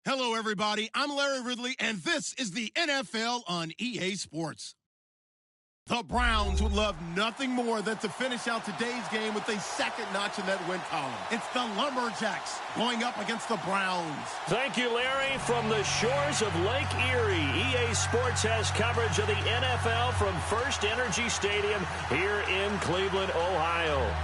Hello, everybody. I'm Larry Ridley, and this is the NFL on EA Sports. The Browns would love nothing more than to finish out today's game with a second notch in that win column. It's the Lumberjacks going up against the Browns. Thank you, Larry. From the shores of Lake Erie, EA Sports has coverage of the NFL from First Energy Stadium here in Cleveland, Ohio.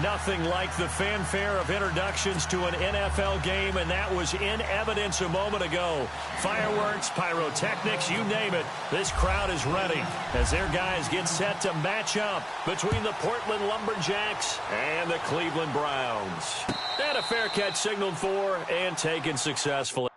Nothing like the fanfare of introductions to an NFL game, and that was in evidence a moment ago. Fireworks, pyrotechnics, you name it. This crowd is ready as their guys get set to match up between the Portland Lumberjacks and the Cleveland Browns. And a fair catch signaled for and taken successfully.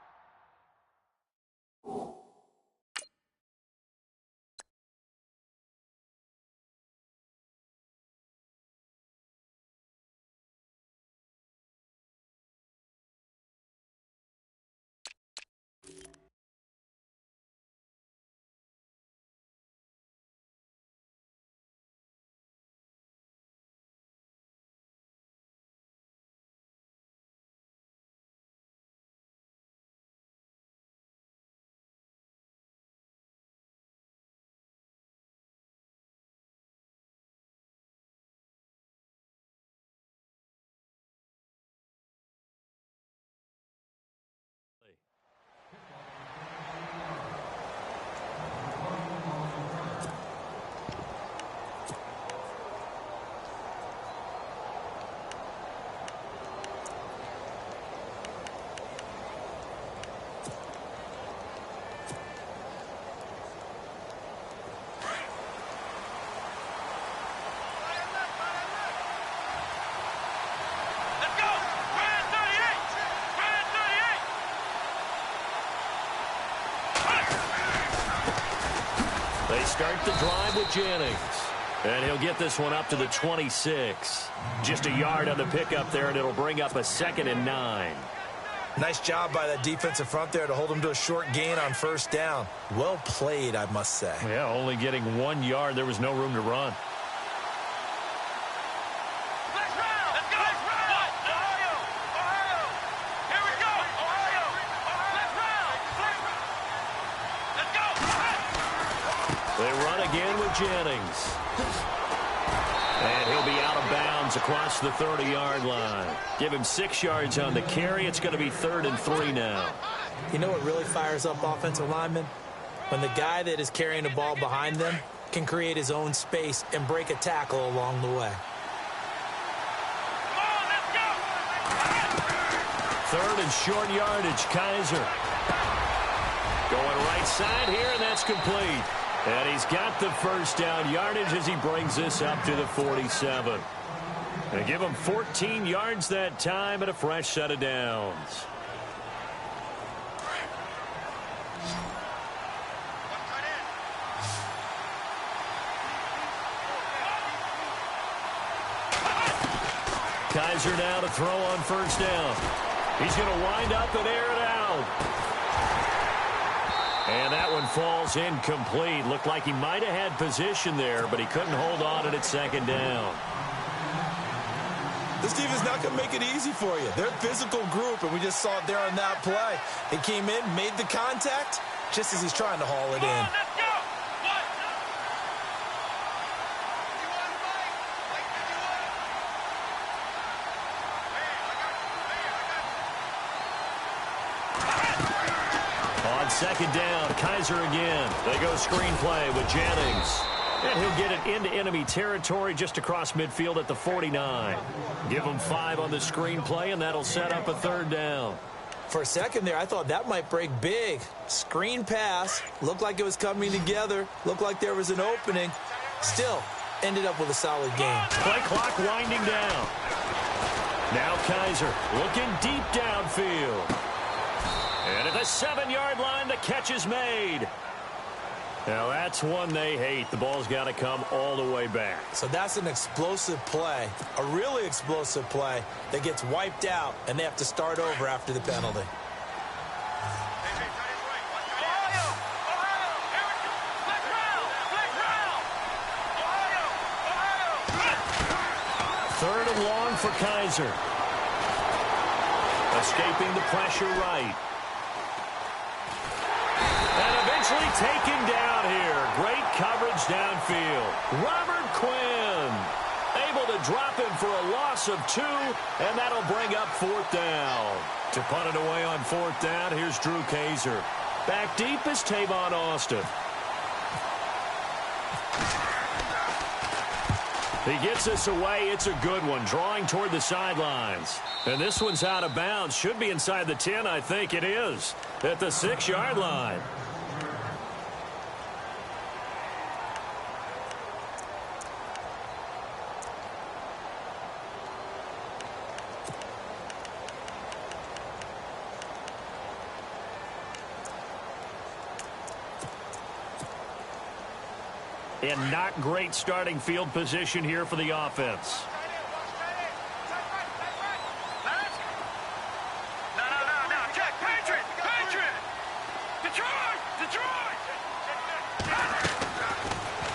They start the drive with Jennings. And he'll get this one up to the 26. Just a yard on the pickup there, and it'll bring up a 2nd and 9. Nice job by that defensive front there to hold him to a short gain on first down. Well played, I must say. Yeah, only getting 1 yard. There was no room to run. They run again with Jennings. And he'll be out of bounds across the 30-yard line. Give him 6 yards on the carry. It's going to be 3rd and 3 now. You know what really fires up offensive linemen? When the guy that is carrying the ball behind them can create his own space and break a tackle along the way. 3rd and short yardage, Kaiser. Going right side here, and that's complete. And he's got the first down yardage as he brings this up to the 47. And give him 14 yards that time and a fresh set of downs. Kaiser now to throw on first down. He's going to wind up and air it out. And that one falls incomplete. Looked like he might have had position there, but he couldn't hold on at 2nd down. This team is not going to make it easy for you. They're a physical group, and we just saw it there on that play. They came in, made the contact, just as he's trying to haul it in. On 2nd down, Kaiser again. They go screenplay with Jennings. And he'll get it into enemy territory just across midfield at the 49. Give him 5 on the screenplay, and that'll set up a 3rd down. For a second there, I thought that might break big. Screen pass. Looked like it was coming together. Looked like there was an opening. Still, ended up with a solid game. Play clock winding down. Now Kaiser looking deep downfield. And at the 7-yard line, the catch is made. Now, that's one they hate. The ball's got to come all the way back. So that's an explosive play, a really explosive play that gets wiped out, and they have to start over after the penalty. Third and long for Kaiser. Escaping the pressure right. Savagely taken down here. Great coverage downfield. Robert Quinn able to drop him for a loss of 2, and that'll bring up 4th down. To punt it away on 4th down, here's Drew Kaiser. Back deep is Tavon Austin. He gets this away. It's a good one, drawing toward the sidelines. And this one's out of bounds. Should be inside the 10, I think it is, at the 6-yard line. And not great starting field position here for the offense.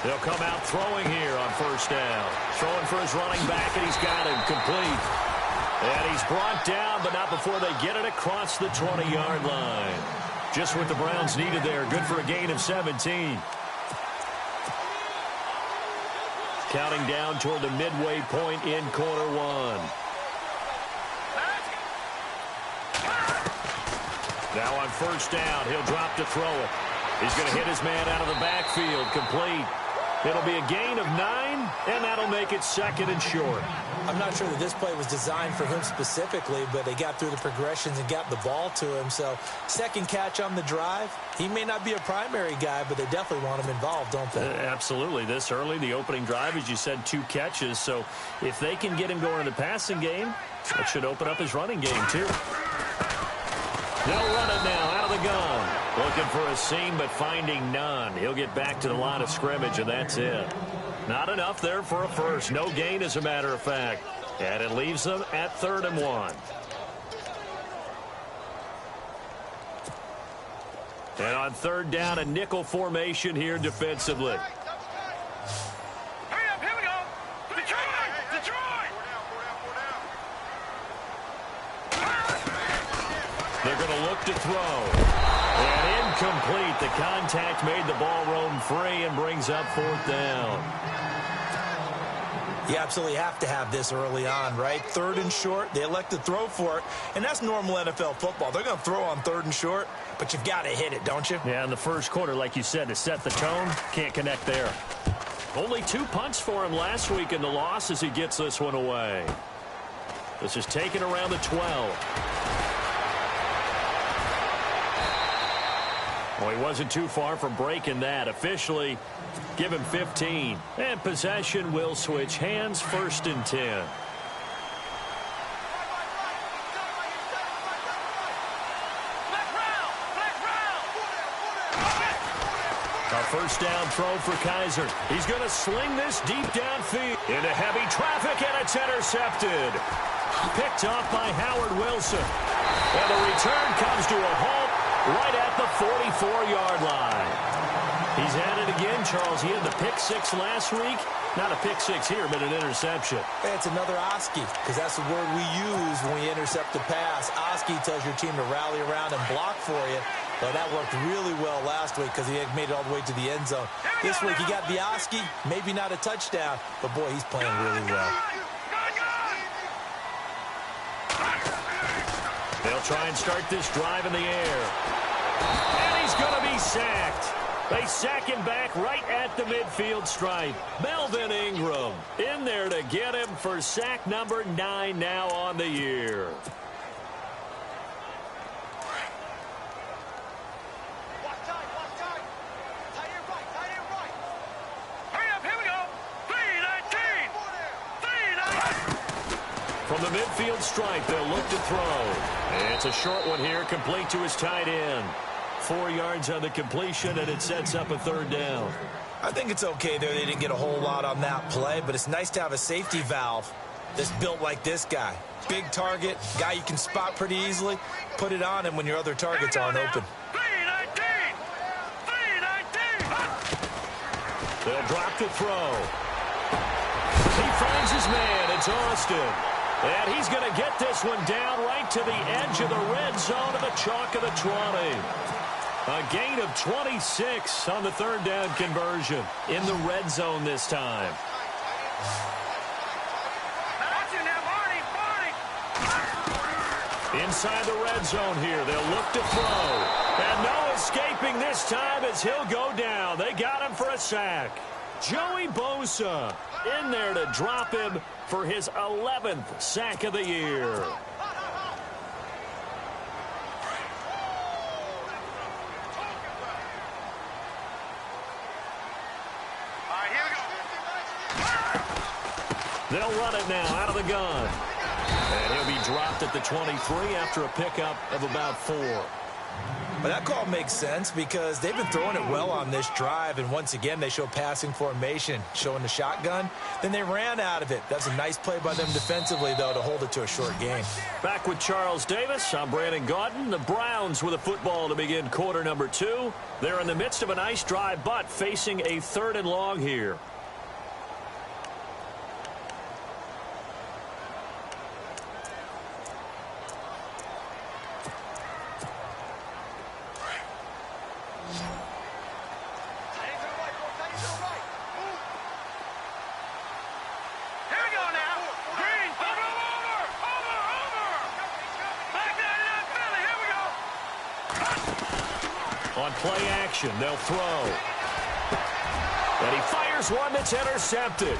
They'll come out throwing here on 1st down. Throwing for his running back, and he's got him complete. And he's brought down, but not before they get it across the 20-yard line. Just what the Browns needed there. Good for a gain of 17. Counting down toward the midway point in quarter 1. Now on 1st down, he'll drop to throw it. He's going to hit his man out of the backfield, complete. It'll be a gain of 9, and that'll make it 2nd and short. I'm not sure that this play was designed for him specifically, but they got through the progressions and got the ball to him. So 2nd catch on the drive. He may not be a primary guy, but they definitely want him involved, don't they? Absolutely. This early, the opening drive, as you said, 2 catches. So if they can get him going in the passing game, that should open up his running game, too. They'll run it now out of the gun. Looking for a seam, but finding none. He'll get back to the line of scrimmage, and that's it. Not enough there for a first. No gain, as a matter of fact. And it leaves them at 3rd and 1. And on 3rd down, a nickel formation here defensively. Hurry up, here we go. Detroit! They're going to look to throw. And incomplete. The contact made the ball roam free and brings up 4th down. You absolutely have to have this early on, right? 3rd and short, they elect to throw for it, and that's normal NFL football. They're going to throw on 3rd and short, but you've got to hit it, don't you? Yeah, in the first quarter, like you said, to set the tone, can't connect there. Only 2 punts for him last week in the loss as he gets this one away. This is taken around the 12. Well, he wasn't too far from breaking that. Officially, give him 15. And possession will switch hands, 1st and 10. A 1st down throw for Kaiser. He's going to sling this deep downfield into heavy traffic, and it's intercepted. Picked off by Howard Wilson. And the return comes to a halt right at the 44-yard line. He's at it again, Charles. He had the pick 6 last week. Not a pick 6 here, but an interception. It's another Oski, because that's the word we use when we intercept a pass. Oski tells your team to rally around and block for you. Well, that worked really well last week because he had made it all the way to the end zone. This week he got the Oski, maybe not a touchdown, but boy, he's playing really well. They'll try and start this drive in the air. And he's going to be sacked. They sack him back right at the midfield stripe. Melvin Ingram in there to get him for sack number 9 now on the year. From the midfield stripe, they'll look to throw. It's a short one here, complete to his tight end. 4 yards on the completion, and it sets up a 3rd down. I think it's okay there. They didn't get a whole lot on that play, but it's nice to have a safety valve that's built like this guy. Big target, guy you can spot pretty easily. Put it on him when your other targets aren't open. They'll drop to throw. He finds his man. It's Austin. And he's going to get this one down right to the edge of the red zone of the chalk of the 20. A gain of 26 on the third down conversion in the red zone this time. Inside the red zone here. They'll look to throw. And no escaping this time as he'll go down. They got him for a sack. Joey Bosa in there to drop him for his 11th sack of the year. They'll run it now out of the gun. And he'll be dropped at the 23 after a pickup of about 4. But that call makes sense because they've been throwing it well on this drive, and once again they show passing formation, showing the shotgun. Then they ran out of it. That's a nice play by them defensively, though, to hold it to a short game. Back with Charles Davis, I'm Brandon Gaudin. The Browns with a football to begin quarter number 2. They're in the midst of a nice drive, but facing a 3rd and long here. On play action, they'll throw. And he fires one that's intercepted.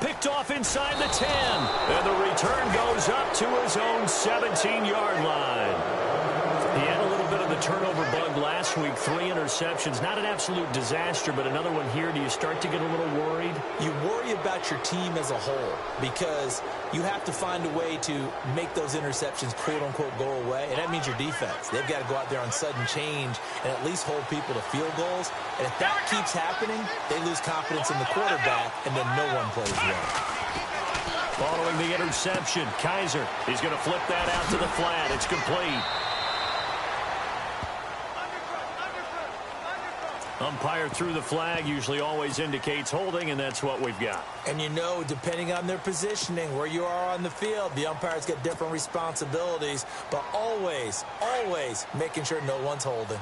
Picked off inside the 10. And the return goes up to his own 17-yard line. He had a little bit of the turnover bug last week. 3 interceptions. Not an absolute disaster, but another one here. Do you start to get a little worried? You worry about your team as a whole because you have to find a way to make those interceptions, quote-unquote, go away. And that means your defense. They've got to go out there on sudden change and at least hold people to field goals. And if that keeps happening, they lose confidence in the quarterback, and then no one plays well. Following the interception, Kaiser is going to flip that out to the flat. It's complete. Umpire threw the flag, usually always indicates holding, and that's what we've got. And you know, depending on their positioning, where you are on the field, the umpires get different responsibilities, but always, always making sure no one's holding.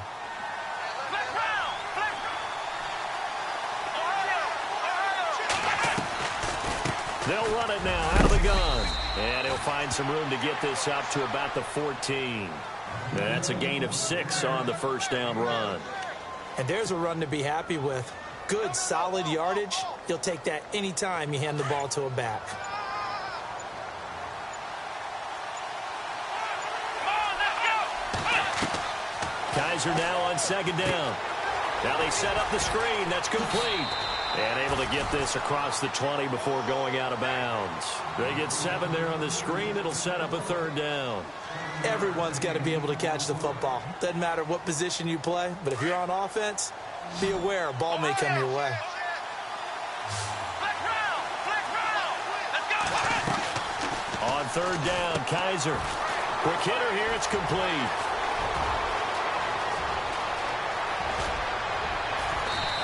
They'll run it now out of the gun. And he'll find some room to get this up to about the 14. That's a gain of 6 on the first down run. And there's a run to be happy with. Good, solid yardage. You'll take that anytime you hand the ball to a back. Kaiser now on 2nd down. Now they set up the screen. That's complete. And able to get this across the 20 before going out of bounds. They get 7 there on the screen. It'll set up a 3rd down. Everyone's got to be able to catch the football. Doesn't matter what position you play, but if you're on offense, be aware a ball may come your way. On 3rd down, Kaiser. Quick hitter here, it's complete.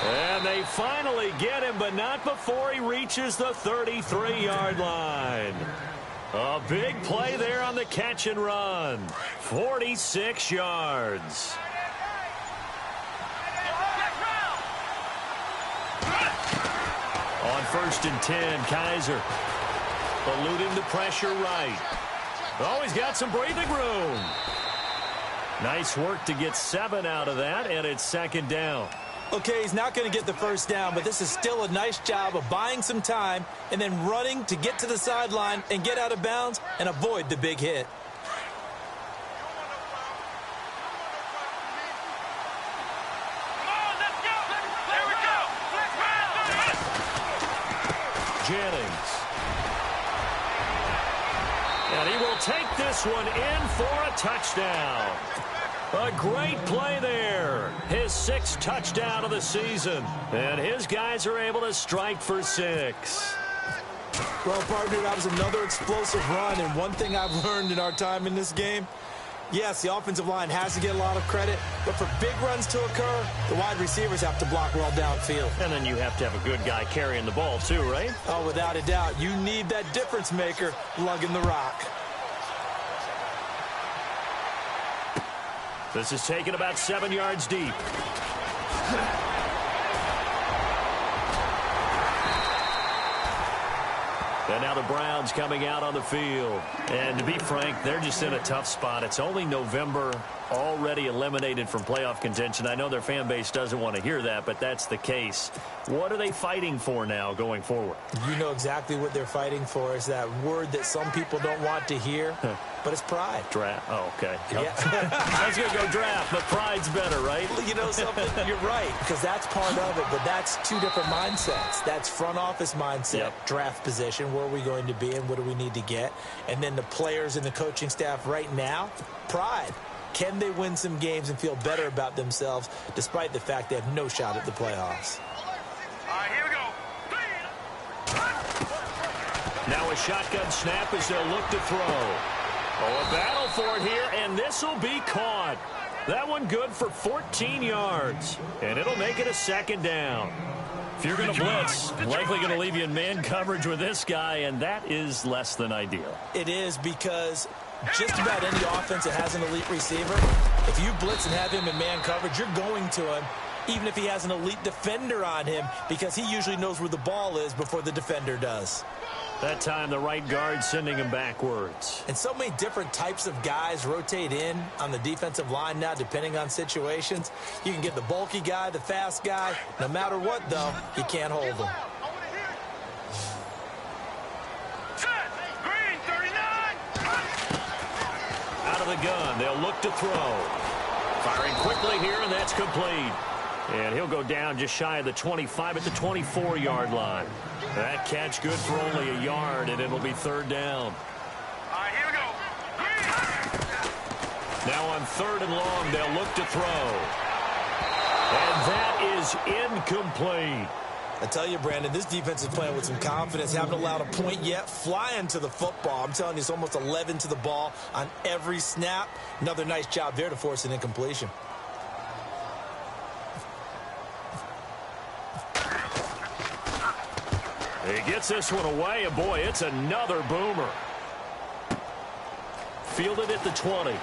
And they finally get him, but not before he reaches the 33-yard line. A big play there on the catch and run. 46 yards. On 1st and 10, Kaiser eluding the pressure right. Oh, he's got some breathing room. Nice work to get 7 out of that, and it's 2nd down. Okay, he's not going to get the first down, but this is still a nice job of buying some time and then running to get to the sideline and get out of bounds and avoid the big hit. Jennings. And he will take this one in for a touchdown. A great play there. His 6th touchdown of the season. And his guys are able to strike for 6. Well, partner, that was another explosive run. And one thing I've learned in our time in this game, yes, the offensive line has to get a lot of credit. But for big runs to occur, the wide receivers have to block well downfield. And then you have to have a good guy carrying the ball too, right? Oh, without a doubt. You need that difference maker lugging the rock. This is taken about 7 yards deep. And now the Browns coming out on the field. And to be frank, they're just in a tough spot. It's only November, already eliminated from playoff contention. I know their fan base doesn't want to hear that, but that's the case. What are they fighting for now going forward? You know exactly what they're fighting for. Is that word that some people don't want to hear, but it's pride. Draft. Oh, okay. Yeah. I was going to go draft, but pride's better, right? Well, you know something? You're right, because that's part of it, but that's two different mindsets. That's front office mindset, draft position, where are we going to be and what do we need to get? And then the players and the coaching staff right now, pride. Can they win some games and feel better about themselves despite the fact they have no shot at the playoffs? All right, here we go. Now a shotgun snap as they'll look to throw. Oh, a battle for it here, and this will be caught. That one good for 14 yards, and it'll make it a second down. If you're going to blitz, likely going to leave you in man coverage with this guy, and that is less than ideal. It is, because just about any offense that has an elite receiver, if you blitz and have him in man coverage, you're going to him, even if he has an elite defender on him, because he usually knows where the ball is before the defender does. That time, the right guard sending him backwards. And so many different types of guys rotate in on the defensive line now, depending on situations. You can get the bulky guy, the fast guy. No matter what, though, you can't hold him. Set. Green, 39. Out of the gun, they'll look to throw. Firing quickly here, and that's complete. And he'll go down just shy of the 25 at the 24-yard line. That catch good for only a yard, and it'll be third down. All right, here we go. Green. Now on third and long, they'll look to throw. And that is incomplete. I tell you, Brandon, this defense is playing with some confidence. Haven't allowed a point yet. Flying to the football. I'm telling you, it's almost 11 to the ball on every snap. Another nice job there to force an incompletion. He gets this one away, and boy, it's another boomer. Fielded at the 20.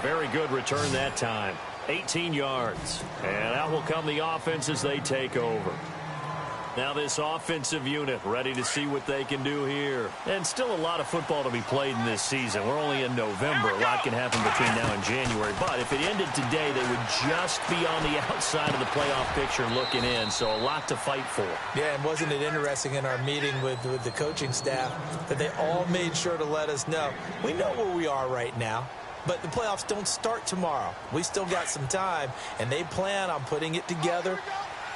Very good return that time. 18 yards. And out will come the offense as they take over. Now this offensive unit ready to see what they can do here. And still a lot of football to be played in this season. We're only in November. A lot can happen between now and January. But if it ended today, they would just be on the outside of the playoff picture looking in. So a lot to fight for. Yeah, and wasn't it interesting in our meeting with the coaching staff that they all made sure to let us know, we know where we are right now. But the playoffs don't start tomorrow. We still got some time, and they plan on putting it together,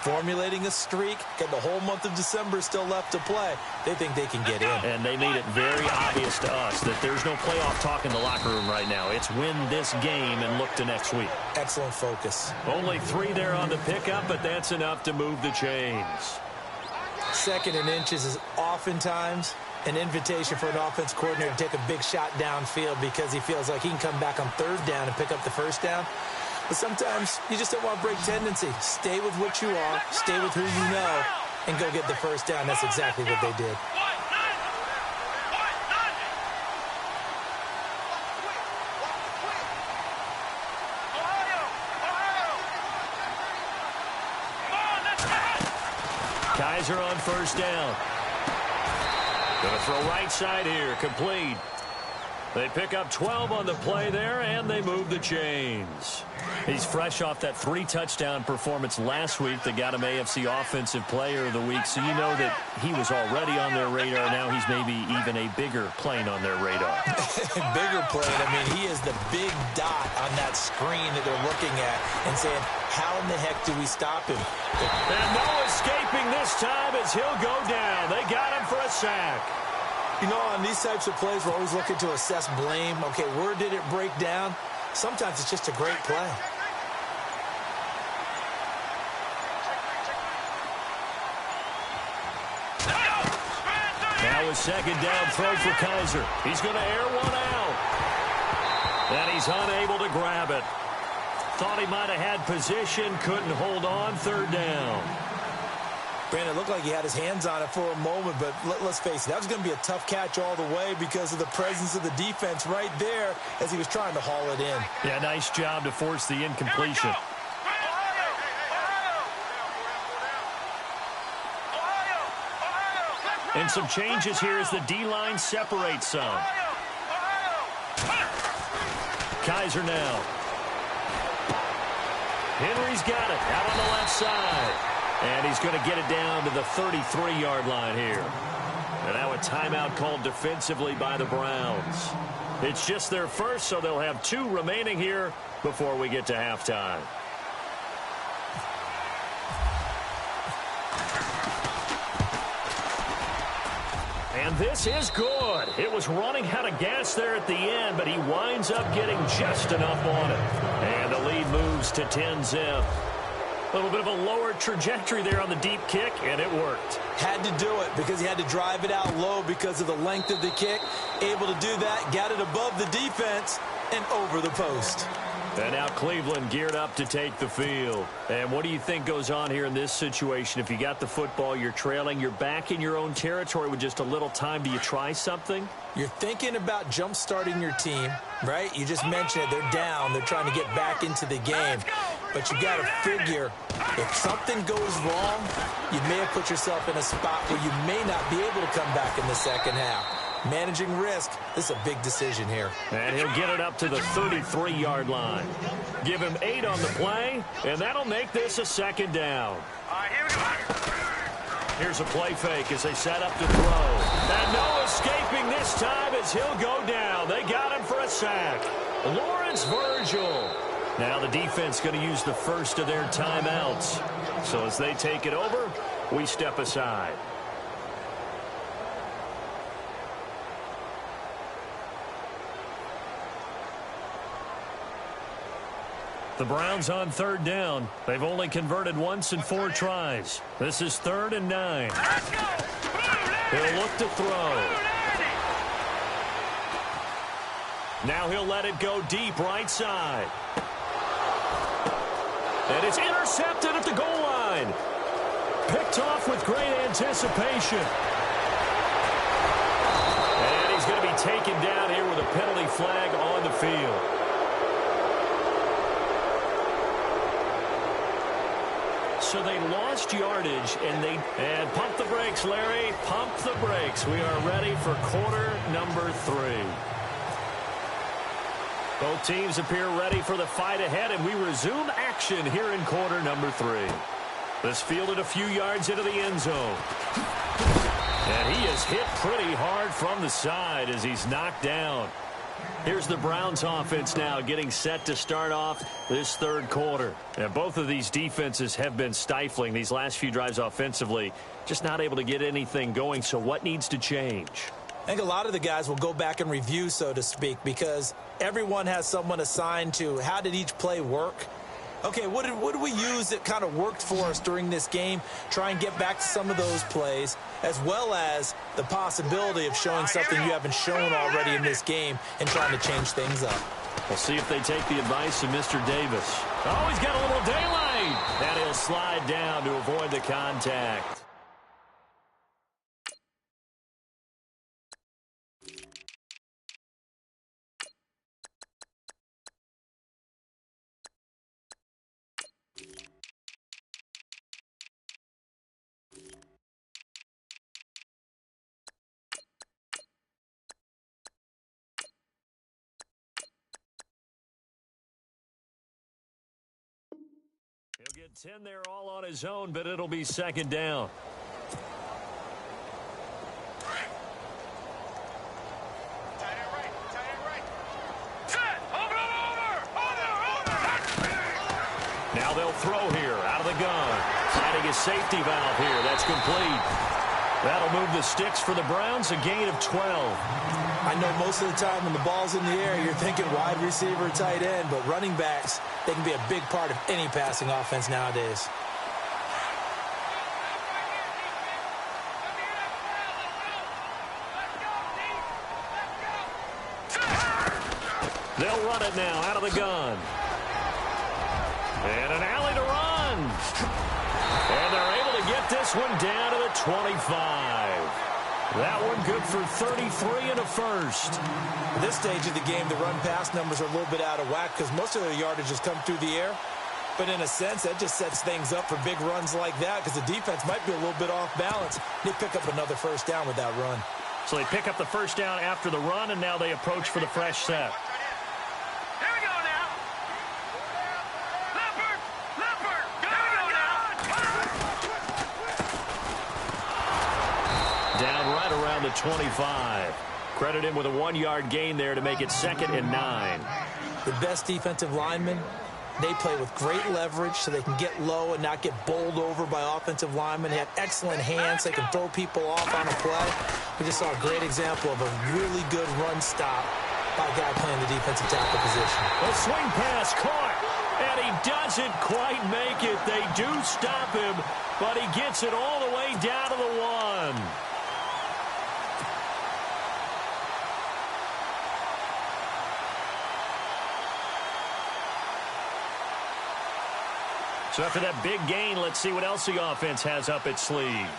formulating a streak, got the whole month of December still left to play. They think they can get in. And they made it very obvious to us that there's no playoff talk in the locker room right now. It's win this game and look to next week. Excellent focus. Only 3 there on the pickup, but that's enough to move the chains. Second and inches is oftentimes an invitation for an offense coordinator to take a big shot downfield because he feels like he can come back on third down and pick up the first down. But sometimes you just don't want to break tendency. Stay with what you are, stay with who you know, and go get the first down. That's exactly what they did. Kaiser on first down. Going to throw right side here, complete. They pick up 12 on the play there, and they move the chains. He's fresh off that 3-touchdown performance last week that got him AFC Offensive Player of the Week, so you know that he was already on their radar. Now he's maybe even a bigger plane on their radar. Bigger plane. I mean, he is the big dot on that screen that they're looking at and saying, how in the heck do we stop him? And no escaping this time as he'll go down. They got him for a sack. You know, on these types of plays, we're always looking to assess blame. Okay, where did it break down? Sometimes it's just a great play. Now a second down throw for Kaiser. He's going to air one out. And he's unable to grab it. Thought he might have had position, couldn't hold on, third down. Brandon, it looked like he had his hands on it for a moment, but let's face it, that was going to be a tough catch all the way because of the presence of the defense right there as he was trying to haul it in. Yeah, nice job to force the incompletion. And some changes here as the D-line separates some. Kaiser now. Henry's got it out on the left side. And he's going to get it down to the 33-yard line here. And now a timeout called defensively by the Browns. It's just their first, so they'll have 2 remaining here before we get to halftime. And this is good. It was running out of gas there at the end, but he winds up getting just enough on it. And the lead moves to 10-zip. A little bit of a lower trajectory there on the deep kick, and it worked. Had to do it because he had to drive it out low because of the length of the kick. Able to do that, got it above the defense and over the post. And now Cleveland geared up to take the field. And what do you think goes on here in this situation? If you got the football, you're trailing, you're back in your own territory with just a little time. Do you try something? You're thinking about jump-starting your team, right? You just mentioned it. They're down. They're trying to get back into the game. But you got to figure if something goes wrong, you may have put yourself in a spot where you may not be able to come back in the second half. Managing risk, this is a big decision here. And he'll get it up to the 33-yard line. Give him 8 on the play, and that'll make this a second down. All right, here we go. Here's a play fake as they set up to throw. And no escaping this time as he'll go down. They got him for a sack. Lawrence Virgil. Now the defense going to use the first of their timeouts. So as they take it over, we step aside. The Browns on 3rd down. They've only converted once in 4 tries. This is 3rd and 9. He'll look to throw. Now he'll let it go deep right side. And it's intercepted at the goal line. Picked off with great anticipation. And he's going to be taken down here with a penalty flag on the field. So they lost yardage, and pump the brakes, Larry. Pump the brakes. We are ready for quarter number 3. Both teams appear ready for the fight ahead, and we resume action here in quarter number 3. This fielded a few yards into the end zone. And he is hit pretty hard from the side as he's knocked down. Here's the Browns offense now getting set to start off this 3rd quarter. And both of these defenses have been stifling these last few drives offensively. Just not able to get anything going. So what needs to change? I think a lot of the guys will go back and review, so to speak, because everyone has someone assigned to how did each play work. Okay, what did we use that kind of worked for us during this game? Try and get back to some of those plays, as well as the possibility of showing something you haven't shown already in this game and trying to change things up. We'll see if they take the advice of Mr. Davis. Oh, he's got a little daylight. And he'll slide down to avoid the contact. He'll get 10 there all on his own, but it'll be 2nd down. Now they'll throw here out of the gun. Finding a safety valve here. That's complete. That'll move the sticks for the Browns, a gain of 12. I know most of the time when the ball's in the air, you're thinking wide receiver, tight end, but running backs, they can be a big part of any passing offense nowadays. They'll run it now out of the gun. And an alley to run. And they're able to get got this one down to the 25. That one good for 33 and a first. At this stage of the game, the run-pass numbers are a little bit out of whack because most of their yardage has come through the air. But in a sense, that just sets things up for big runs like that because the defense might be a little bit off balance. They pick up another first down with that run. So they pick up the first down after the run, and now they approach for the fresh set. Here we go now. Leopard, Leopard, here we go now. Down right around the 25. Credit him with a 1-yard gain there to make it 2nd and 9. The best defensive linemen, they play with great leverage so they can get low and not get bowled over by offensive linemen. They have excellent hands. They can throw people off on a play. We just saw a great example of a really good run stop by a guy playing the defensive tackle position. A swing pass caught, and he doesn't quite make it. They do stop him, but he gets it all the way down to the 1. So after that big gain, let's see what else the offense has up its sleeve.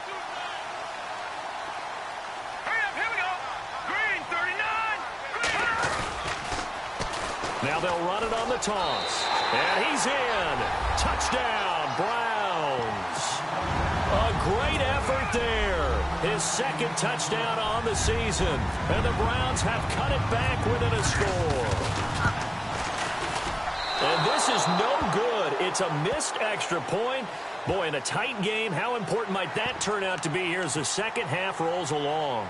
Hurry up, here we go. Green, 39. Green. Now they'll run it on the toss. And he's in. Touchdown, Browns. A great effort there. His 2nd touchdown on the season. And the Browns have cut it back within a score. And this is no good. It's a missed extra point. Boy, in a tight game, how important might that turn out to be here as the second half rolls along?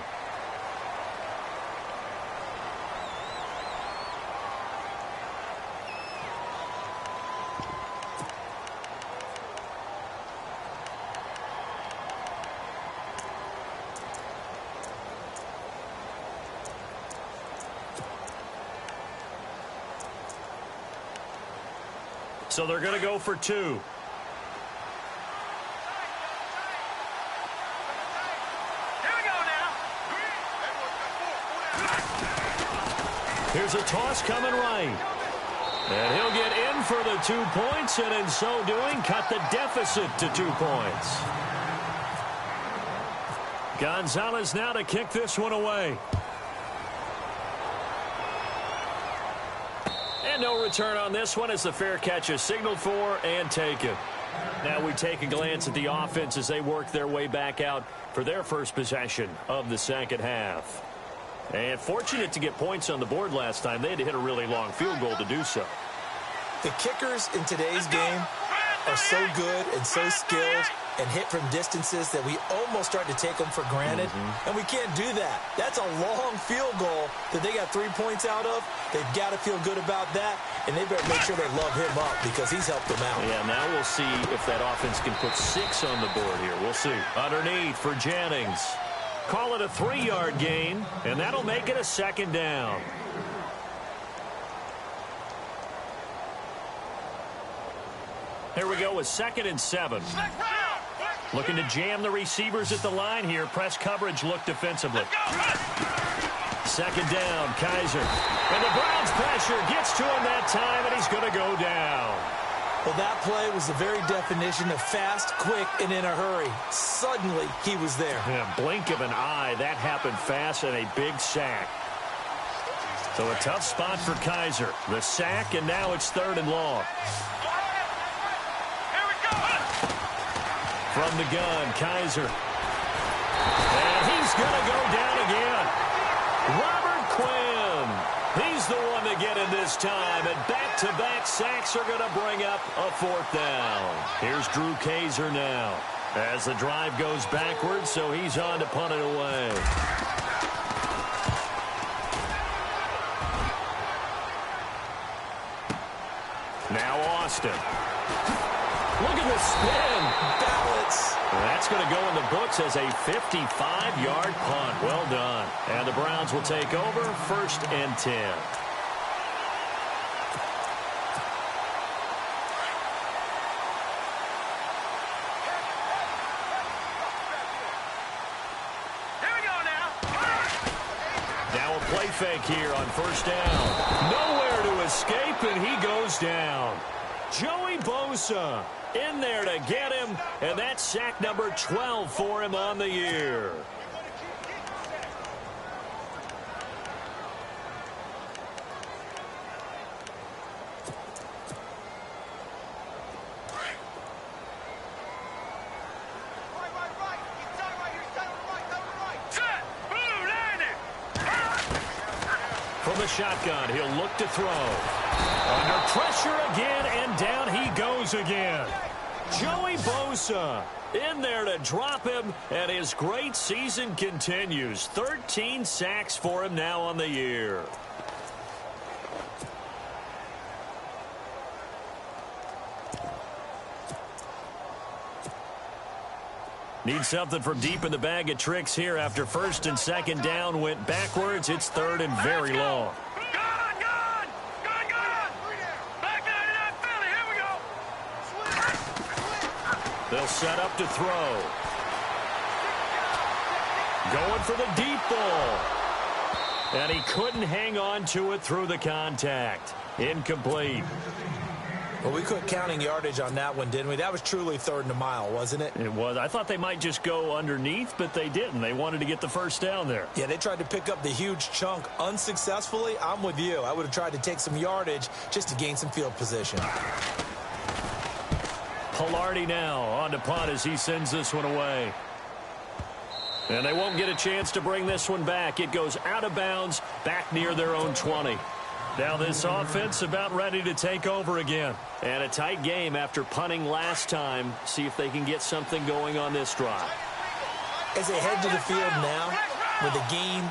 So they're going to go for 2. Here we go now. Here's a toss coming right. And he'll get in for the 2 points, and in so doing, cut the deficit to 2 points. Gonzalez now to kick this one away. And no return on this one as the fair catch is signaled for and taken. Now we take a glance at the offense as they work their way back out for their first possession of the second half. And fortunate to get points on the board last time. They had to hit a really long field goal to do so. The kickers in today's game are so good and so skilled and hit from distances that we almost start to take them for granted. And we can't do that. That's a long field goal that they got 3 points out of. They've got to feel good about that, and they better make sure they love him up because he's helped them out. Yeah, now we'll see if that offense can put 6 on the board here. We'll see. Underneath for Jennings. Call it a 3-yard gain, and that'll make it a 2nd down. Here we go with 2nd and 7. Looking to jam the receivers at the line here. Press coverage look defensively. 2nd down, Kaiser. And the Browns pressure gets to him that time, and he's going to go down. Well, that play was the very definition of fast, quick, and in a hurry. Suddenly, he was there. Yeah, blink of an eye. That happened fast and a big sack. So a tough spot for Kaiser. The sack, and now it's 3rd and long. From the gun, Kaiser. And he's going to go down again. Robert Quinn. He's the one to get in this time. And back-to-back sacks are going to bring up a 4th down. Here's Drew Kaiser now. As the drive goes backwards, so he's on to punt it away. Now Austin. Look at the spin. Balance. That's going to go in the books as a 55-yard punt. Well done. And the Browns will take over 1st and 10. Here we go now. Now a play fake here on 1st down. Nowhere to escape, and he goes down. Joey Bosa in there to get him, and that's sack number 12 for him on the year. From the shotgun, he'll look to throw. Under pressure again, and down he goes again. Joey Bosa in there to drop him, and his great season continues. 13 sacks for him now on the year. Need something from deep in the bag of tricks here after first and second down went backwards. It's third and very long. They'll set up to throw. Going for the deep ball. And he couldn't hang on to it through the contact. Incomplete. Well, we quit counting yardage on that one, didn't we? That was truly third and a mile, wasn't it? It was. I thought they might just go underneath, but they didn't. They wanted to get the first down there. Yeah, they tried to pick up the huge chunk unsuccessfully. I'm with you. I would have tried to take some yardage just to gain some field position. Pilardi now on to punt as he sends this one away. And they won't get a chance to bring this one back. It goes out of bounds back near their own 20. Now this offense about ready to take over again. And a tight game after punting last time. See if they can get something going on this drive. As they head to the field now, with the game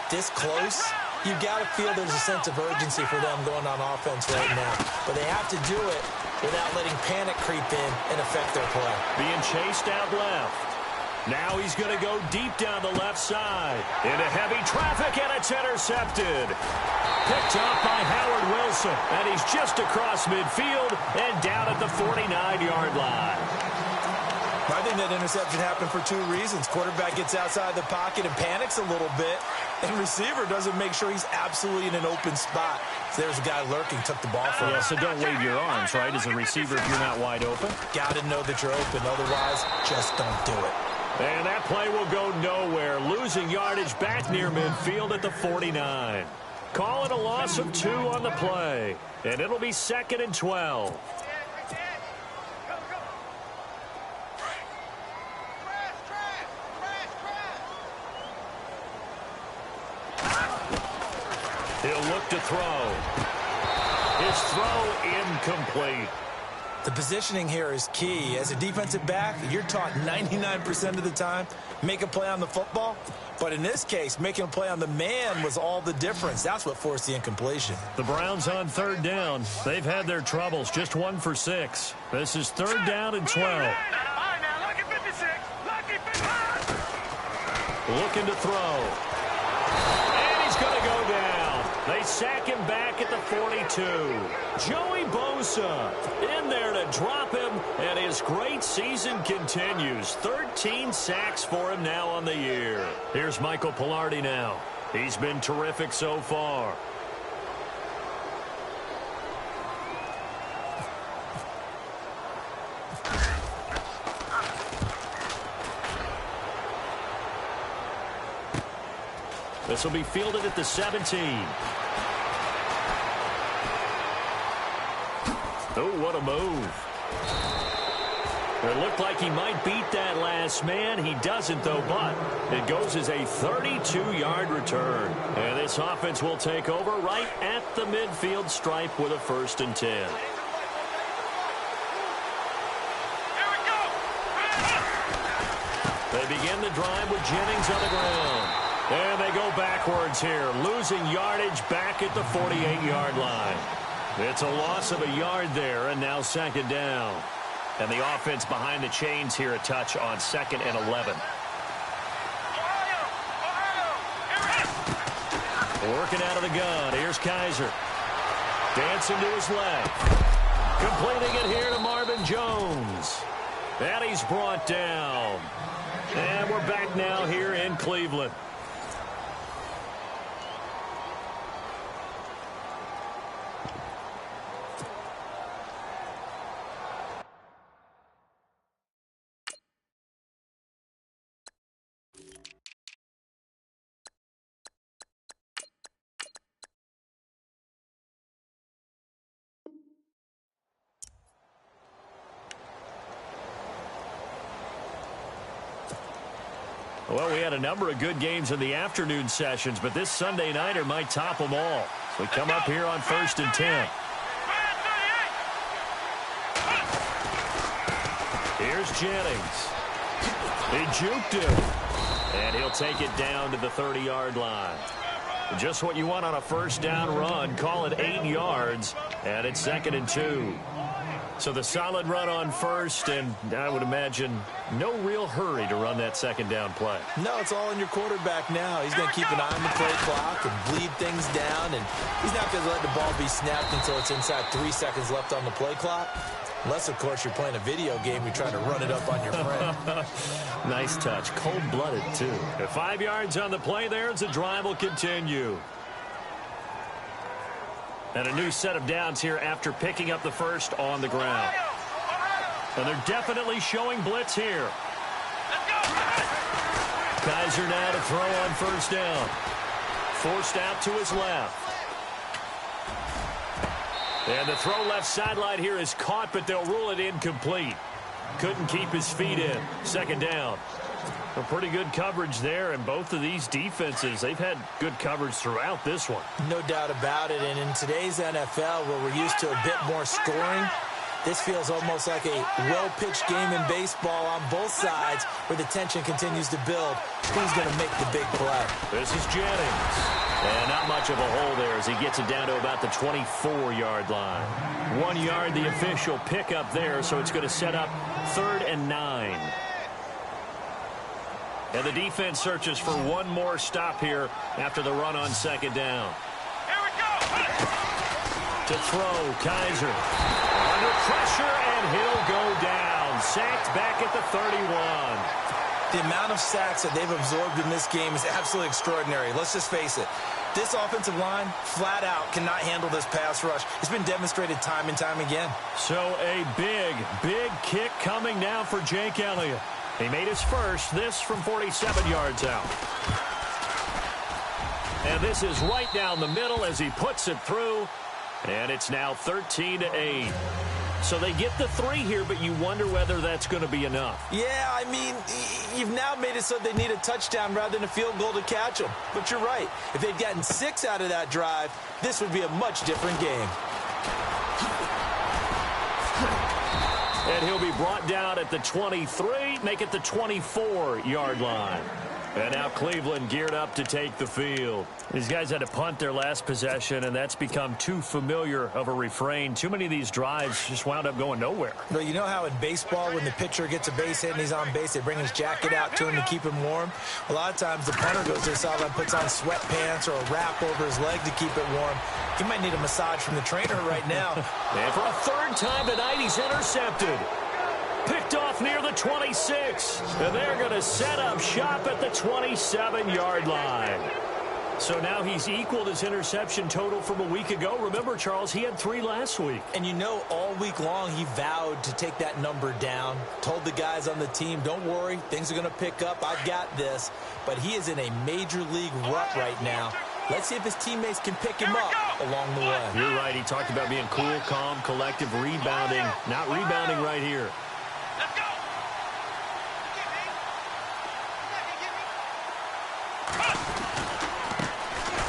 this close, you've got to feel there's a sense of urgency for them going on offense right now. But they have to do it without letting panic creep in and affect their play. Being chased out left. Now he's going to go deep down the left side. Into heavy traffic, and it's intercepted. Picked off by Howard Wilson. And he's just across midfield and down at the 49-yard line. I think that interception happened for two reasons. Quarterback gets outside the pocket and panics a little bit. And receiver doesn't make sure he's absolutely in an open spot. So there's a guy lurking, took the ball from him. Yeah, so don't wave your arms, right, as a receiver if you're not wide open. Got to know that you're open. Otherwise, just don't do it. And that play will go nowhere. Losing yardage back near midfield at the 49. Call it a loss of 2 on the play. And it'll be 2nd and 12. He'll look to throw. His throw incomplete. The positioning here is key. As a defensive back, you're taught 99% of the time, make a play on the football. But in this case, making a play on the man was all the difference. That's what forced the incompletion. The Browns on third down. They've had their troubles. Just 1 for 6. This is 3rd down and 12. Looking to throw. And he's going to go down. They sack him back at the 42. Joey Bosa in there to drop him, and his great season continues. 13 sacks for him now on the year. Here's Michael Pilardi now. He's been terrific so far. This will be fielded at the 17. Oh, what a move. It looked like he might beat that last man. He doesn't, though, but it goes as a 32-yard return. And this offense will take over right at the midfield stripe with a 1st and 10. They begin the drive with Jennings on the ground. And they go backwards here, losing yardage back at the 48-yard line. It's a loss of a yard there, and now 2nd down. And the offense behind the chains here a touch on 2nd and 11. Working out of the gun. Here's Kaiser. Dancing to his left. Completing it here to Marvin Jones. And he's brought down. And we're back now here in Cleveland. Well, we had a number of good games in the afternoon sessions, but this Sunday nighter might top them all. So we come up here on 1st and 10. Here's Jennings. He juked him. And he'll take it down to the 30-yard line. Just what you want on a first down run. Call it 8 yards. And it's 2nd and 2. So the solid run on first, and I would imagine no real hurry to run that second down play. No, it's all in your quarterback now. He's going to keep an eye on the play clock and bleed things down, and he's not going to let the ball be snapped until it's inside 3 seconds left on the play clock. Unless, of course, you're playing a video game, you're trying to run it up on your friend. Nice touch. Cold-blooded, too. 5 yards on the play there as the drive will continue. And a new set of downs here after picking up the first on the ground. And they're definitely showing blitz here. Kizer now to throw on first down. Forced out to his left. And the throw left sideline here is caught, but they'll rule it incomplete. Couldn't keep his feet in. Second down. A pretty good coverage there, and both of these defenses, they've had good coverage throughout this one. No doubt about it, and in today's NFL, where we're used to a bit more scoring, this feels almost like a well-pitched game in baseball on both sides, where the tension continues to build. Who's going to make the big play? This is Jennings. And not much of a hole there as he gets it down to about the 24-yard line. 1 yard, the official pickup there, so it's going to set up 3rd and 9. And the defense searches for one more stop here after the run on second down. Here we go. To throw, Kizer. Under pressure, and he'll go down. Sacked back at the 31. The amount of sacks that they've absorbed in this game is absolutely extraordinary. Let's just face it. This offensive line, flat out, cannot handle this pass rush. It's been demonstrated time and time again. So a big, big kick coming now for Jake Elliott. He made his first, this from 47 yards out. And this is right down the middle as he puts it through. And it's now 13-8. So they get the 3 here, but you wonder whether that's going to be enough. Yeah, I mean, you've now made it so they need a touchdown rather than a field goal to catch them. But you're right. If they'd gotten 6 out of that drive, this would be a much different game. And he'll be brought down at the 23, make it the 24-yard line. And now Cleveland geared up to take the field. These guys had to punt their last possession, and that's become too familiar of a refrain. Too many of these drives just wound up going nowhere. Well, you know how in baseball, when the pitcher gets a base hit and he's on base, they bring his jacket out to him to keep him warm? A lot of times the punter goes to the sideline, puts on sweatpants or a wrap over his leg to keep it warm. He might need a massage from the trainer right now. And for a 3rd time tonight, he's intercepted. Picked off near the 26. And they're going to set up shop at the 27-yard line. So now he's equaled his interception total from a week ago. Remember, Charles, he had 3 last week. And you know, all week long he vowed to take that number down. Told the guys on the team, don't worry, things are going to pick up. I've got this. But he is in a major league rut right now. Let's see if his teammates can pick him up along the way. You're right. He talked about being cool, calm, collective, rebounding. Not rebounding right here. Let's go.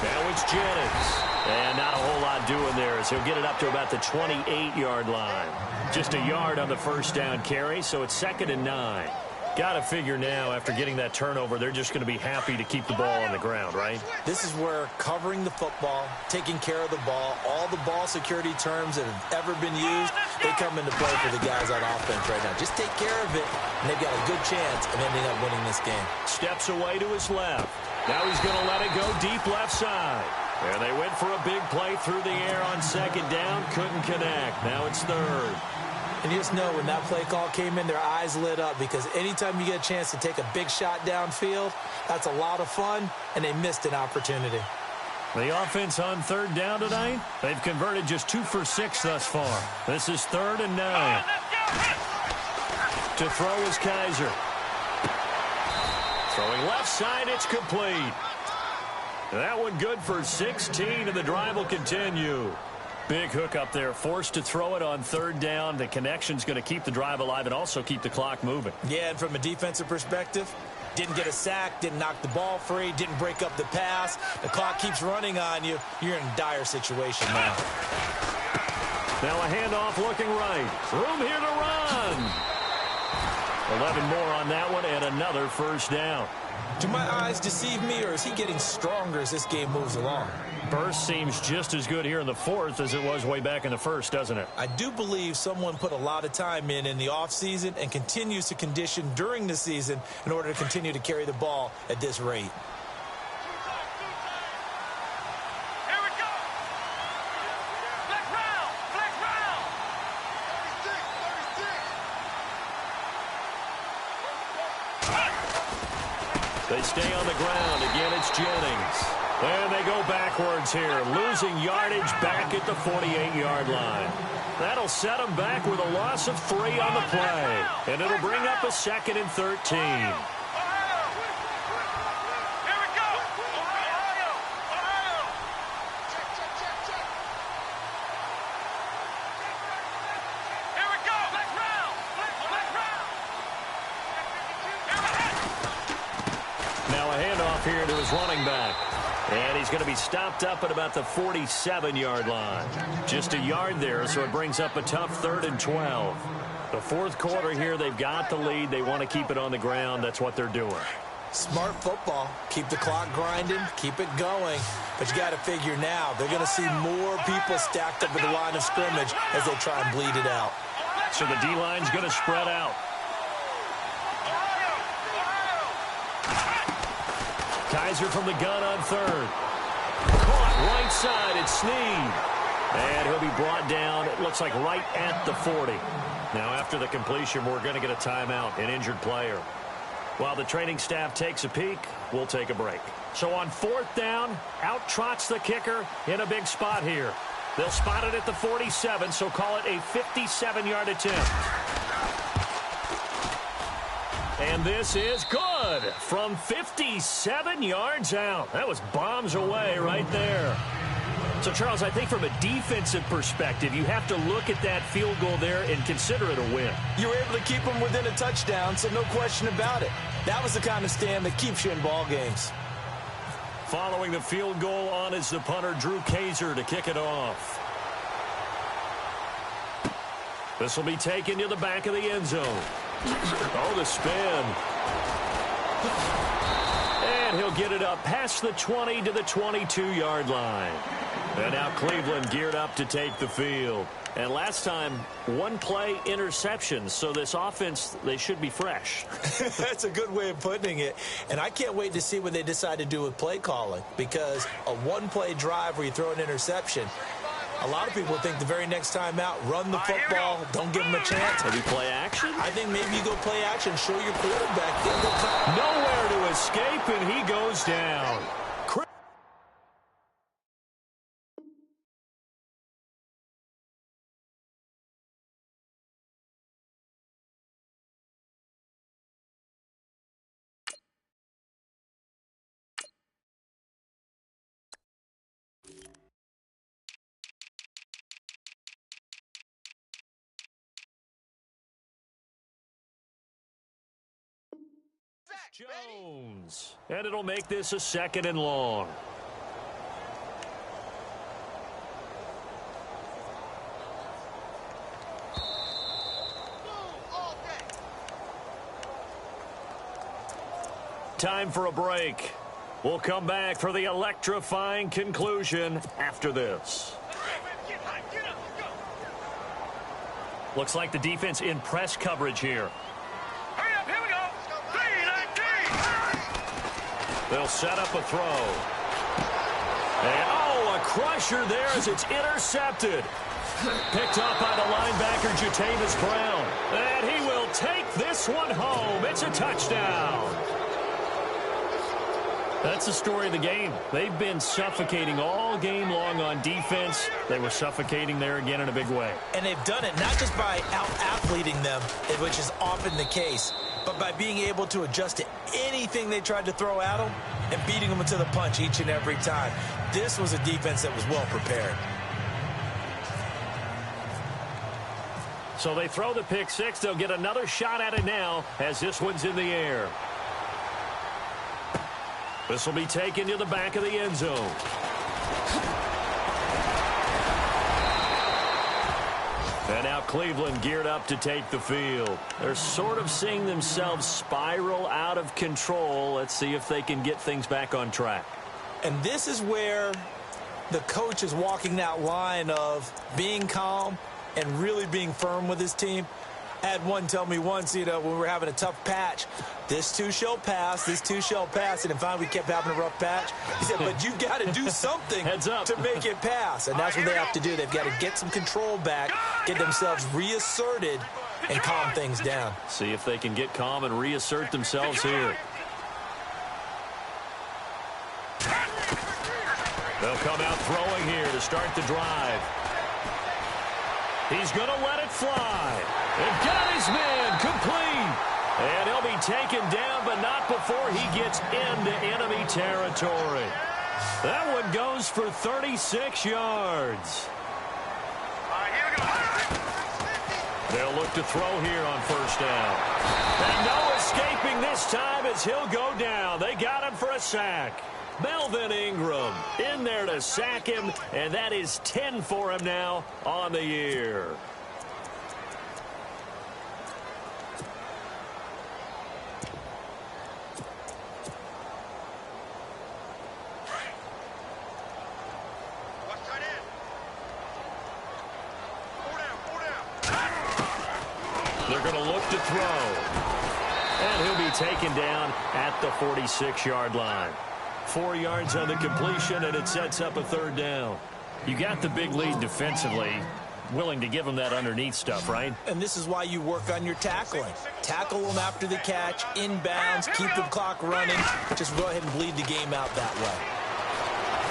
Now it's Jennings. And not a whole lot doing there as he'll get it up to about the 28-yard line. Just a yard on the first down carry, so it's 2nd and 9. Got to figure now, after getting that turnover, they're just going to be happy to keep the ball on the ground, right? This is where covering the football, taking care of the ball, all the ball security terms that have ever been used, they come into play for the guys on offense right now. Just take care of it, and they've got a good chance of ending up winning this game. Steps away to his left. Now he's going to let it go deep left side. And they went for a big play through the air on second down. Couldn't connect. Now it's 3rd. And you just know when that play call came in, their eyes lit up, because anytime you get a chance to take a big shot downfield, that's a lot of fun, and they missed an opportunity. The offense on 3rd down tonight, they've converted just 2 for 6 thus far. This is 3rd and 9. To throw is Kizer. Throwing left side, it's complete. That one good for 16, and the drive will continue. Big hook up there, forced to throw it on 3rd down. The connection's going to keep the drive alive and also keep the clock moving. Yeah, and from a defensive perspective, Didn't get a sack, didn't knock the ball free, didn't break up the pass. The clock keeps running on you. You're in a dire situation now. Now a handoff looking right. Room here to run. 11 more on that one and another first down. Do my eyes deceive me, or is he getting stronger as this game moves along? Burst seems just as good here in the fourth as it was way back in the first, doesn't it? I do believe someone put a lot of time in the offseason and continues to condition during the season in order to continue to carry the ball at this rate. Here we go. Flex round. Flex round. 36. They stay on the ground. Again, it's Jennings. And they go backwards here, losing yardage back at the 48-yard line. That'll set them back with a loss of 3 on the play. And it'll bring up a 2nd and 13. Here we go. Ohio. Check. Here we go. Flex round. Flex round. Now a handoff here to his running back. And he's going to be stopped up at about the 47-yard line. Just a yard there, so it brings up a tough 3rd and 12. The fourth quarter here, they've got the lead. They want to keep it on the ground. That's what they're doing. Smart football. Keep the clock grinding. Keep it going. But you got to figure now, they're going to see more people stacked up at the line of scrimmage as they try and bleed it out. So the D-line's going to spread out. Kaiser from the gun on 3rd. Caught right side. It's Snead. And he'll be brought down, it looks like right at the 40. Now after the completion, we're going to get a timeout, an injured player. While the training staff takes a peek, we'll take a break. So on 4th down, out trots the kicker in a big spot here. They'll spot it at the 47, so call it a 57-yard attempt. And this is good from 57 yards out. That was bombs away right there. So, Charles, I think from a defensive perspective, you have to look at that field goal there and consider it a win. You were able to keep them within a touchdown, so no question about it. That was the kind of stand that keeps you in ball games. Following the field goal on is the punter, Drew Kaiser, to kick it off. This will be taken to the back of the end zone. Oh, the spin. And he'll get it up past the 20 to the 22-yard line. And now Cleveland geared up to take the field. And last time, 1 play interception. So this offense, they should be fresh. That's a good way of putting it. And I can't wait to see what they decide to do with play calling. Because a 1-play drive where you throw an interception, a lot of people think the very next time out, run the football, don't give them a chance. Maybe play action? I think maybe you go play action, show your quarterback. Nowhere to escape, and he goes down. Jones. And it'll make this a 2nd and long. Time for a break. We'll come back for the electrifying conclusion after this. Looks like the defense in press coverage here. They'll set up a throw. And, oh, a crusher there as it's intercepted. Picked up by the linebacker, Jatavis Brown. And he will take this one home. It's a touchdown. That's the story of the game. They've been suffocating all game long on defense. They were suffocating there again in a big way. And they've done it not just by out-athleting them, which is often the case, but by being able to adjust to anything they tried to throw at them and beating them to the punch each and every time. This was a defense that was well prepared. So they throw the pick six. They'll get another shot at it now as this one's in the air. This will be taken to the back of the end zone. And now Cleveland geared up to take the field. They're sort of seeing themselves spiral out of control. Let's see if they can get things back on track. And this is where the coach is walking that line of being calm and really being firm with his team. I had one tell me once, when we were having a tough patch, this too shall pass, this too shall pass. And finally we kept having a rough patch. He said, but you've got to do something to make it pass. And that's what they have to do. They've got to get some control back, get themselves reasserted, and calm things down. See if they can get calm and reassert themselves here. They'll come out throwing here to start the drive. He's going to let it fly. And got his man complete. And he'll be taken down, but not before he gets into enemy territory. That one goes for 36 yards. They'll look to throw here on first down. And no escaping this time as he'll go down. They got him for a sack. Melvin Ingram in there to sack him, and that is 10 for him now on the year. They're going to look to throw. And he'll be taken down at the 46-yard line. 4 yards on the completion, and it sets up a third down. You got the big lead defensively. Willing to give them that underneath stuff, right? And this is why you work on your tackling. Tackle them after the catch, inbounds, keep the clock running. Just go ahead and bleed the game out that way.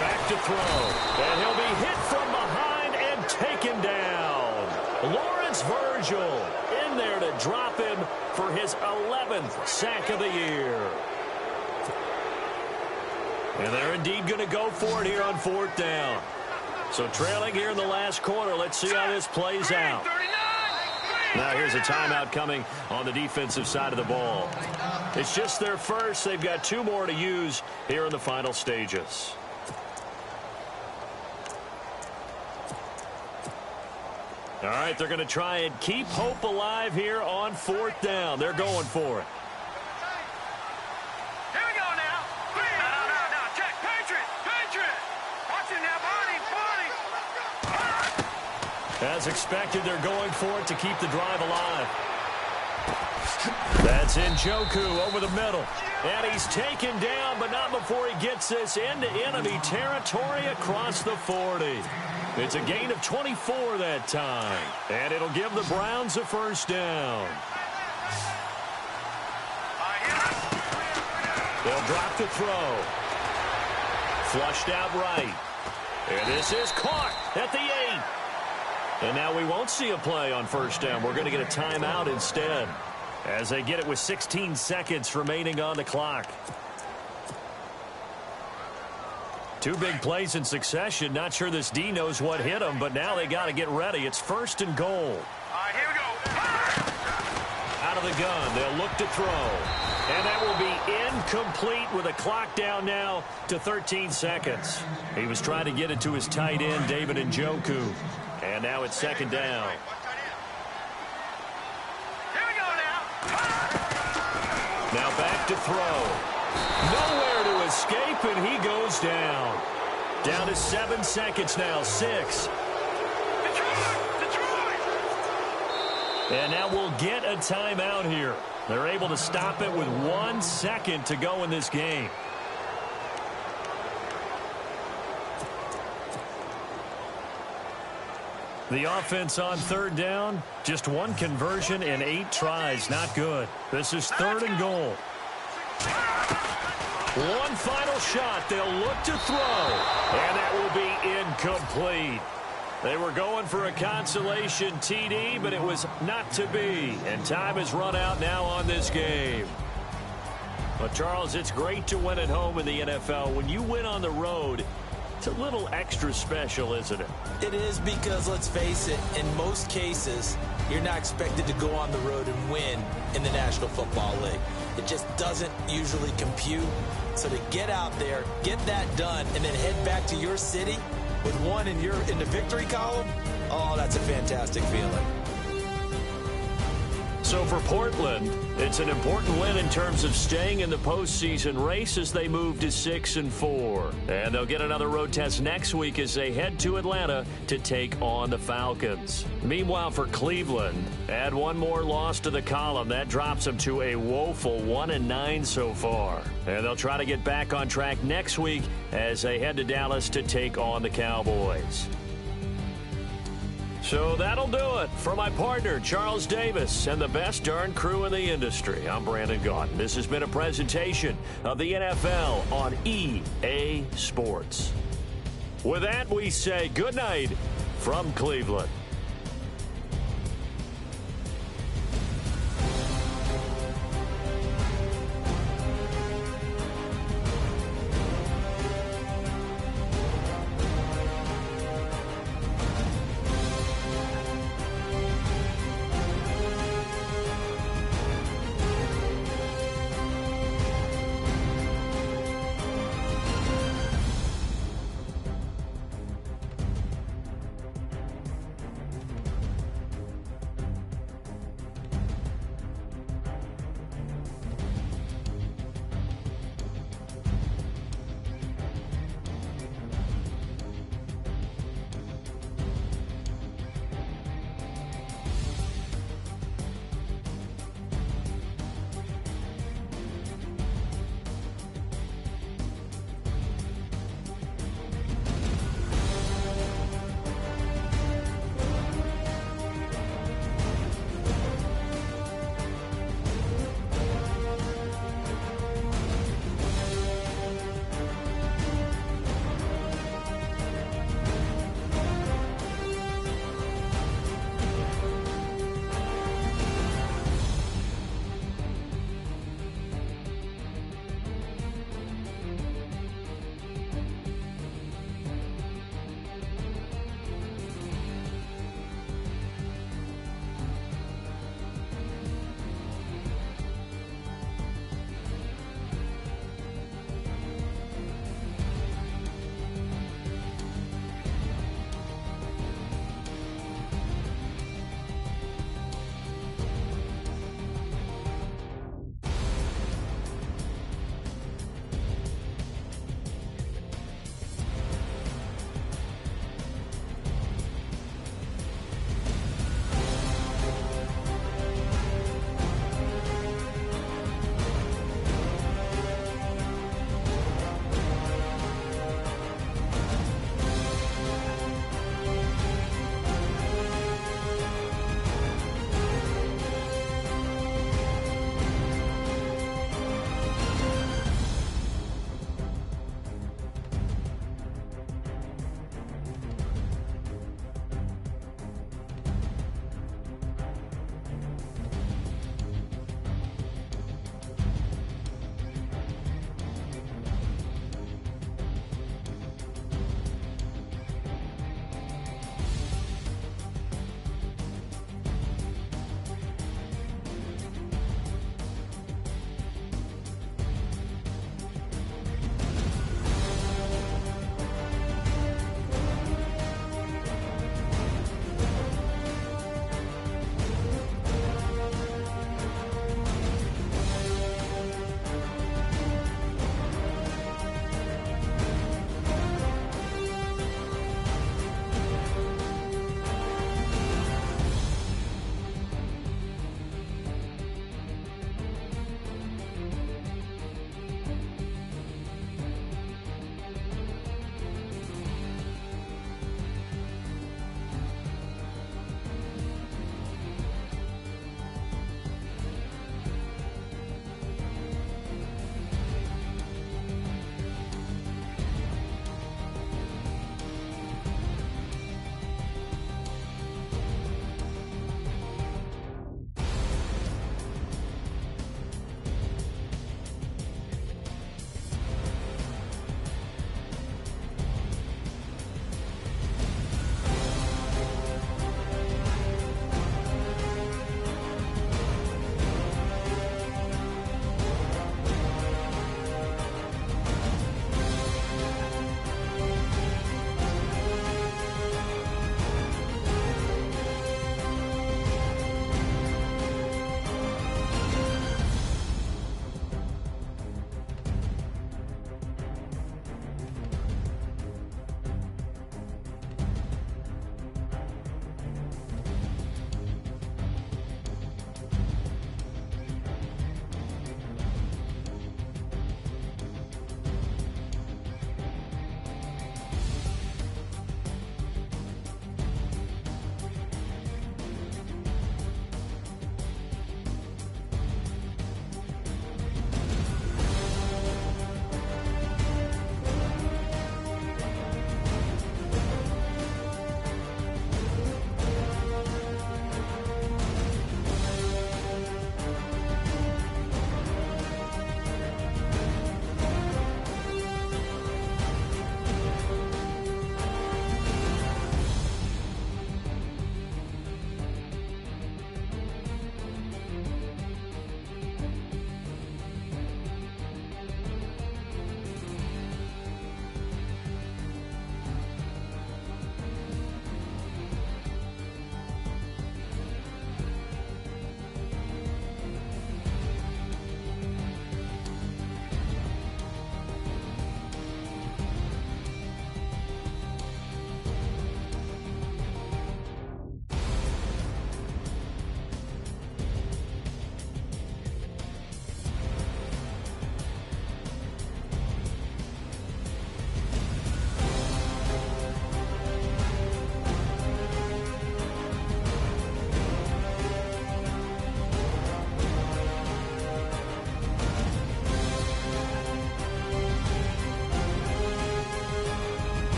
Back to throw. And he'll be hit from behind and taken down. Lawrence Virgil in there to drop him for his 11th sack of the year. And they're indeed going to go for it here on fourth down. So trailing here in the last quarter. Let's see how this plays out. Now here's a timeout coming on the defensive side of the ball. It's just their first. They've got 2 more to use here in the final stages. All right, they're going to try and keep hope alive here on fourth down. They're going for it. As expected, they're going for it to keep the drive alive. That's Njoku over the middle. And he's taken down, but not before he gets this into enemy territory across the 40. It's a gain of 24 that time. And it'll give the Browns a first down. They'll drop the throw. Flushed out right. And this is caught at the 8. And now we won't see a play on first down. We're going to get a timeout instead as they get it with 16 seconds remaining on the clock. 2 big plays in succession. Not sure this D knows what hit him, but now they got to get ready. It's first and goal. All right, here we go. Out of the gun, they'll look to throw. And that will be incomplete with a clock down now to 13 seconds. He was trying to get it to his tight end, David Njoku. And now it's second down. Here we go now. Now back to throw. Nowhere to escape, and he goes down. Down to 7 seconds now. 6. Detroit! And now we'll get a timeout here. They're able to stop it with 1 second to go in this game. The offense on third down, just 1 conversion in 8 tries. Not good. This is third and goal. 1 final shot. They'll look to throw. And that will be incomplete. They were going for a consolation TD, but it was not to be. And time has run out now on this game. Well, Charles, it's great to win at home in the NFL. When you win on the road, it's a little extra special, isn't it? It is because, let's face it, in most cases, you're not expected to go on the road and win in the National Football League. It just doesn't usually compute. So to get out there, get that done, and then head back to your city with one in the victory column, oh, that's a fantastic feeling. So for Portland, it's an important win in terms of staying in the postseason race as they move to 6-4. And they'll get another road test next week as they head to Atlanta to take on the Falcons. Meanwhile, for Cleveland, add one more loss to the column. That drops them to a woeful 1-9 so far. And they'll try to get back on track next week as they head to Dallas to take on the Cowboys. So that'll do it. For my partner, Charles Davis, and the best darn crew in the industry, I'm Brandon Gaudin. This has been a presentation of the NFL on EA Sports. With that, we say good night from Cleveland.